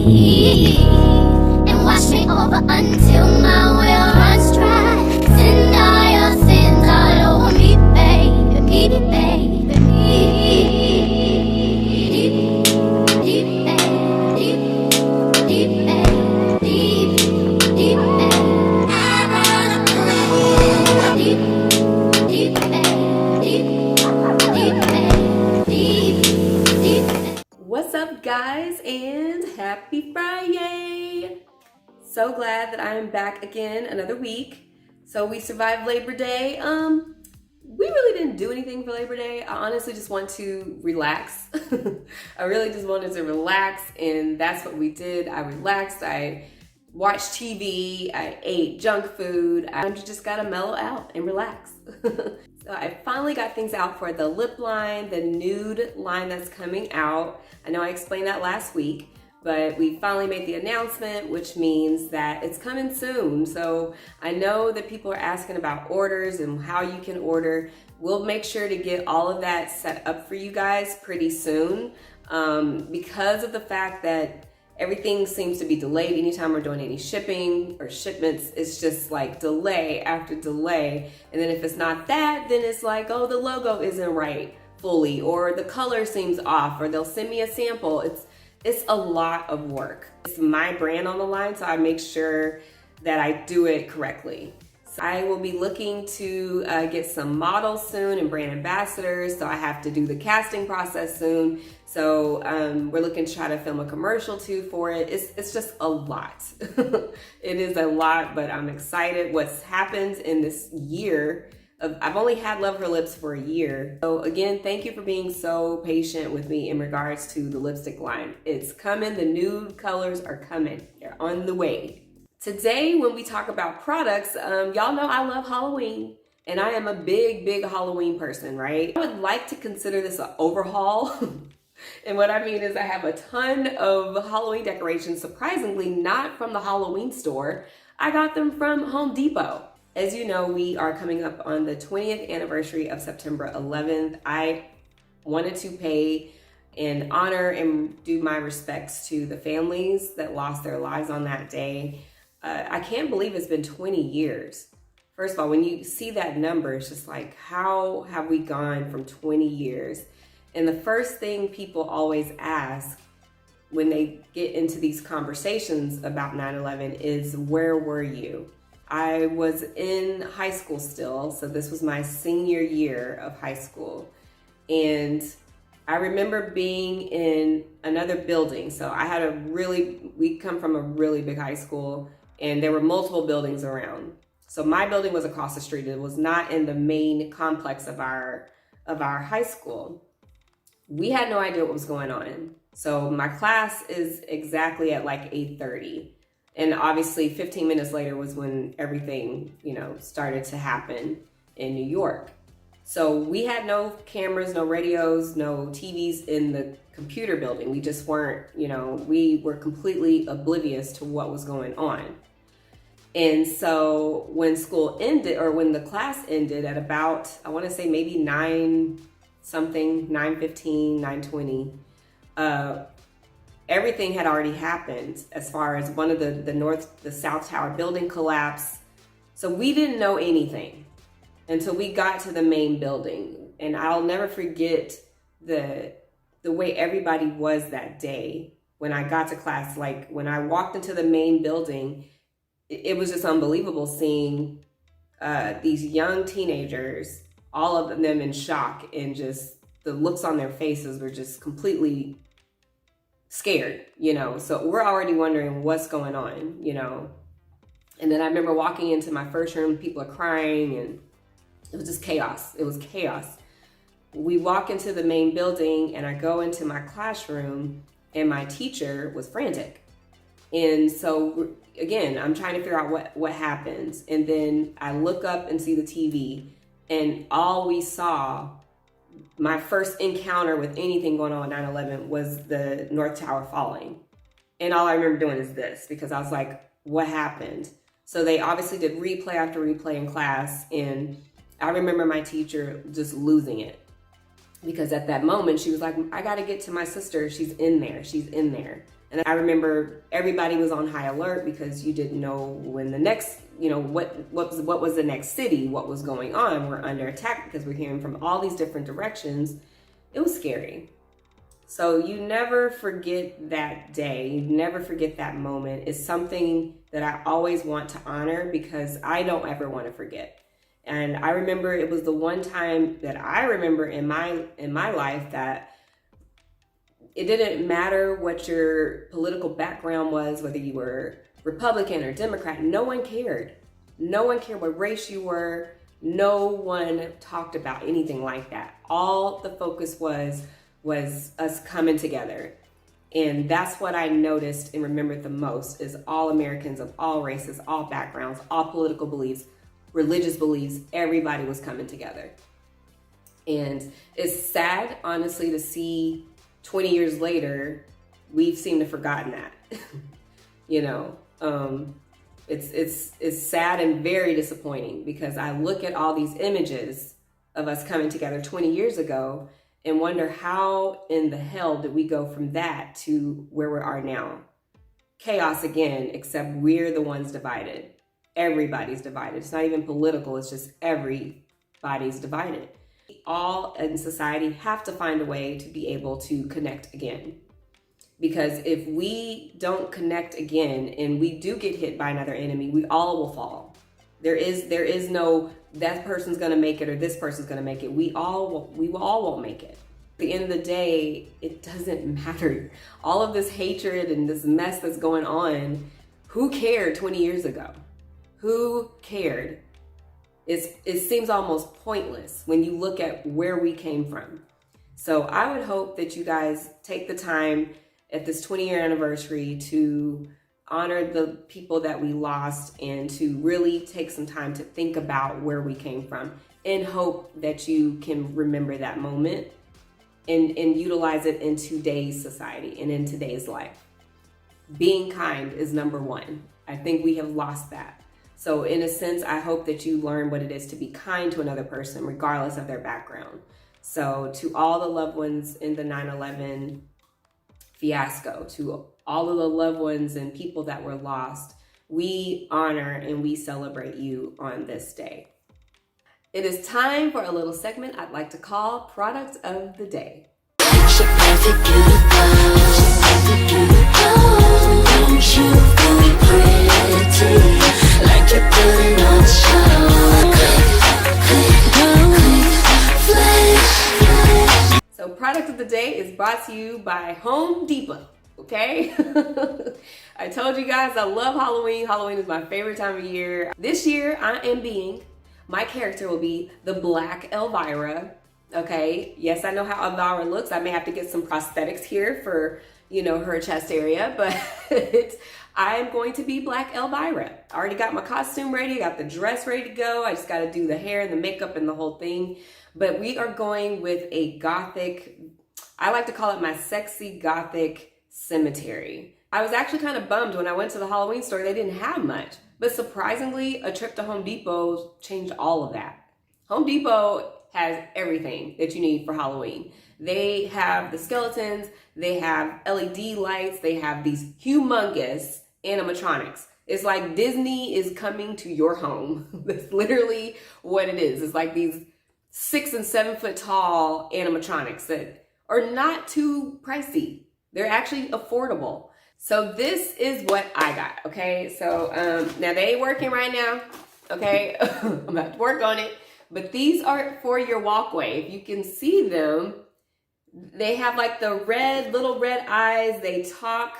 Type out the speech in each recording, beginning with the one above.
and wash me over until my well runs dry. Send all your sins all over me, baby, baby, What's up, guys, and happy Friday! So glad that I am back again another week. So we survived Labor Day. We really didn't do anything for Labor Day. I honestly just want to relax. I really just wanted to relax, and that's what we did. I relaxed, I watched TV, I ate junk food. I just gotta mellow out and relax. So I finally got things out for the lip line, the nude line that's coming out. I know I explained that last week, but we finally made the announcement, which means that it's coming soon. So I know that people are asking about orders and how you can order. We'll make sure to get all of that set up for you guys pretty soon, because of the fact that everything seems to be delayed. Anytime we're doing any shipping or shipments, it's just like delay after delay. And then if it's not that, then it's like, oh, the logo isn't right fully, or the color seems off, or they'll send me a sample. It's a lot of work. It's my brand on the line, so I make sure that I do it correctly. So I will be looking to get some models soon and brand ambassadors, so I have to do the casting process soon. So we're looking to try to film a commercial too for it. It's just a lot. It is a lot, but I'm excited what's happened in this year. I've only had Love Her Lips for a year. So again, thank you for being so patient with me in regards to the lipstick line. It's coming, the nude colors are coming, they're on the way. Today, when we talk about products, y'all know I love Halloween, and I am a big Halloween person, right? I would like to consider this an overhaul. And what I mean is I have a ton of Halloween decorations, surprisingly not from the Halloween store. I got them from Home Depot. As you know, we are coming up on the 20th anniversary of September 11th. I wanted to pay and honor and do my respects to the families that lost their lives on that day. I can't believe it's been 20 years. First of all, when you see that number, it's just like, how have we gone from 20 years? And the first thing people always ask when they get into these conversations about 9/11 is, where were you? I was in high school still, so this was my senior year of high school. And I remember being in another building. So we come from a really big high school, and there were multiple buildings around. So my building was across the street. It was not in the main complex of our high school. We had no idea what was going on. So my class is exactly at like 8:30. And obviously 15 minutes later was when everything, started to happen in New York. So we had no cameras, no radios, no TVs in the computer building. We just weren't, we were completely oblivious to what was going on. And so when school ended, or when the class ended at about, I want to say maybe 9:15, 9:20, everything had already happened as far as one of the South Tower building collapse. So we didn't know anything until we got to the main building. And I'll never forget the way everybody was that day when I got to class. Like when I walked into the main building, it was just unbelievable seeing these young teenagers, all of them in shock, and just the looks on their faces were just completely scared, so we're already wondering what's going on, and then I remember walking into my first room, people are crying, and it was just chaos. It was chaos. We walk into the main building, and I go into my classroom, and my teacher was frantic. And so again, I'm trying to figure out what happens. And then I look up and see the TV, and all we saw, my first encounter with anything going on with 9/11 was the North Tower falling. And all I remember doing is this, because I was like, what happened? So they obviously did replay after replay in class. And I remember my teacher just losing it, because at that moment she was like, I got to get to my sister. She's in there. And I remember everybody was on high alert because you didn't know when the next, what was the next city, what was going on. We're under attack because we're hearing from all these different directions. It was scary. So you never forget that day. You never forget that moment. It's something that I always want to honor because I don't ever want to forget. And I remember it was the one time that I remember in my life that it didn't matter what your political background was, whether you were Republican or Democrat. No one cared. No one cared what race you were. No one talked about anything like that. All the focus was us coming together. And that's what I noticed and remembered the most is all Americans of all races, all backgrounds, all political beliefs, religious beliefs, everybody was coming together. And it's sad, honestly, to see 20 years later, we've seemed to have forgotten that. It's sad and very disappointing because I look at all these images of us coming together 20 years ago and wonder how in the hell did we go from that to where we are now? Chaos again, except we're the ones divided. Everybody's divided. It's not even political, it's just everybody's divided. All in society have to find a way to be able to connect again. Because if we don't connect again and we do get hit by another enemy, we all will fall. There is no that person's gonna make it or this person's gonna make it. We all won't make it. At the end of the day, it doesn't matter. All of this hatred and this mess that's going on, who cared 20 years ago? Who cared? It seems almost pointless when you look at where we came from. So I would hope that you guys take the time at this 20-year anniversary to honor the people that we lost and to really take some time to think about where we came from and hope that you can remember that moment and utilize it in today's society and in today's life. Being kind is number one. I think we have lost that. So in a sense, I hope that you learn what it is to be kind to another person, regardless of their background. So to all the loved ones in the 9/11 fiasco, to all of the loved ones and people that were lost, we honor and we celebrate you on this day. It is time for a little segment I'd like to call Product of the Day. So Product of the Day is brought to you by Home Depot, okay? I told you guys I love Halloween. Halloween is my favorite time of year. This year my character will be the Black Elvira, okay? Yes, I know how Elvira looks. I may have to get some prosthetics here for, her chest area, but I'm going to be Black Elvira. I already got my costume ready, got the dress ready to go. I just got to do the hair and the makeup and the whole thing. But we are going with a gothic, I like to call it my sexy gothic cemetery. I was actually kind of bummed when I went to the Halloween store, they didn't have much. But surprisingly, a trip to Home Depot changed all of that. Home Depot has everything that you need for Halloween. They have the skeletons, they have LED lights, they have these humongous animatronics. It's like Disney is coming to your home. That's literally what it is. It's like these 6 and 7 foot tall animatronics that are not too pricey. They're actually affordable. So this is what I got, okay? So now they ain't working right now, okay? I'm about to work on it. But these are for your walkway. If you can see them, they have like the little red eyes. They talk,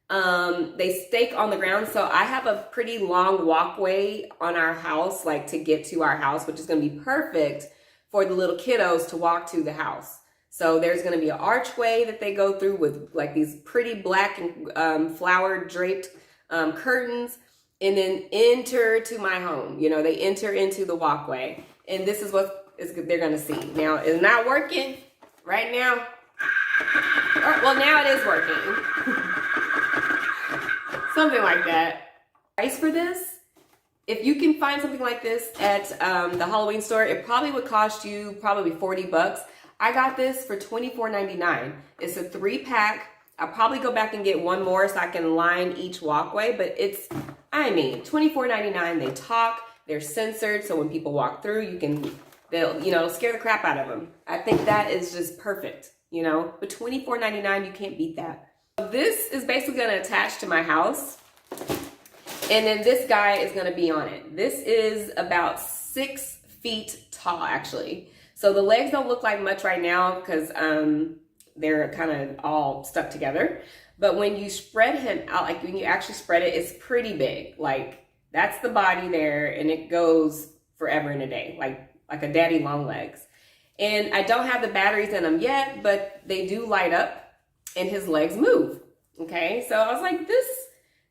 they stake on the ground. So I have a pretty long walkway on our house, like to get to our house, which is gonna be perfect for the little kiddos to walk to the house. So there's gonna be an archway that they go through with like these pretty black and flower draped curtains, and then enter to my home. They enter into the walkway. And this is what they're gonna see. Now, it's not working right now. Well, now it is working. Something like that. Price for this, if you can find something like this at the Halloween store, it probably would cost you probably $40. I got this for $24.99. It's a 3-pack. I'll probably go back and get one more so I can line each walkway, but it's, I mean, $24.99. They talk, they're censored, so when people walk through, they'll, you know, scare the crap out of them. I think that is just perfect, you know, but $24.99, you can't beat that. This is basically going to attach to my house, and then this guy is going to be on it. This is about 6 feet tall, actually. So the legs don't look like much right now because they're kind of all stuck together. But when you spread him out, like when you actually spread it, it's pretty big. Like that's the body there, and it goes forever and a day, like a daddy long legs. And I don't have the batteries in them yet, but they do light up and his legs move. Okay, so I was like, this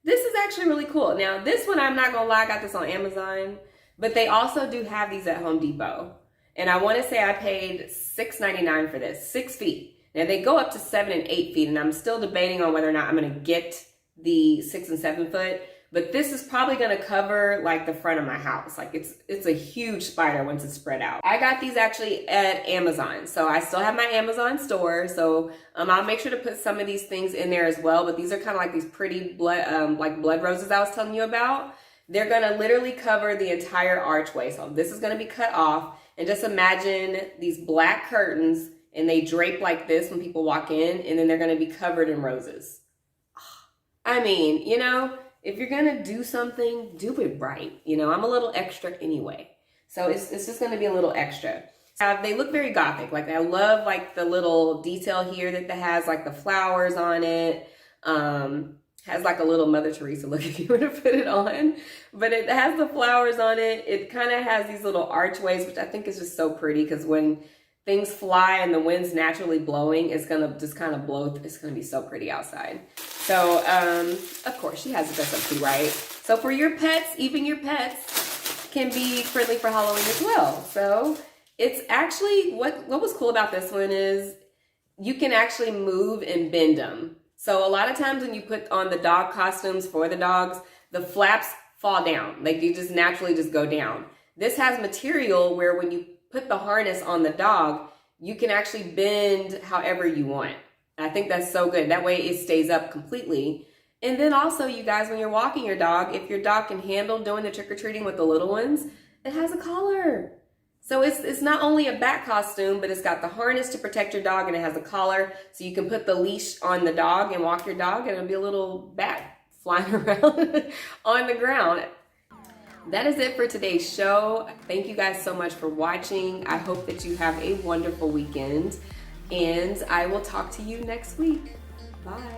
is actually really cool. Now this one, I'm not gonna lie, I got this on Amazon, but they also do have these at Home Depot. And I want to say I paid $6.99 for this, 6 feet. Now they go up to 7 and 8 feet, and I'm still debating on whether or not I'm going to get the 6 and 7 foot. But this is probably going to cover like the front of my house. Like it's a huge spider once it's spread out. I got these actually at Amazon, so I still have my Amazon store. So I'll make sure to put some of these things in there as well. But these are kind of like these pretty like blood roses I was telling you about. They're going to literally cover the entire archway. So this is going to be cut off. And just imagine these black curtains, and they drape like this when people walk in, and then they're going to be covered in roses. I mean, you know, if you're going to do something, do it right. You know, I'm a little extra anyway. So it's just going to be a little extra. They look very gothic. Like I love like the little detail here that has like the flowers on it. Has like a little Mother Teresa look if you were to put it on, but it has the flowers on it. It kind of has these little archways, which I think is just so pretty because when things fly and the wind's naturally blowing, it's gonna just kind of blow. It's gonna be so pretty outside. So of course she has it dressed up too, right? So for your pets, even your pets can be friendly for Halloween as well. So it's actually, what was cool about this one is you can actually move and bend them. So a lot of times when you put on the dog costumes for the dogs, the flaps fall down. Like you just naturally just go down. This has material where when you put the harness on the dog, you can actually bend however you want. I think that's so good. That way it stays up completely. And then also, you guys, when you're walking your dog, if your dog can handle doing the trick-or-treating with the little ones, it has a collar. So it's not only a bat costume, but it's got the harness to protect your dog, and it has a collar, so you can put the leash on the dog and walk your dog, and it'll be a little bat flying around on the ground. That is it for today's show. Thank you guys so much for watching. I hope that you have a wonderful weekend, and I will talk to you next week. Bye.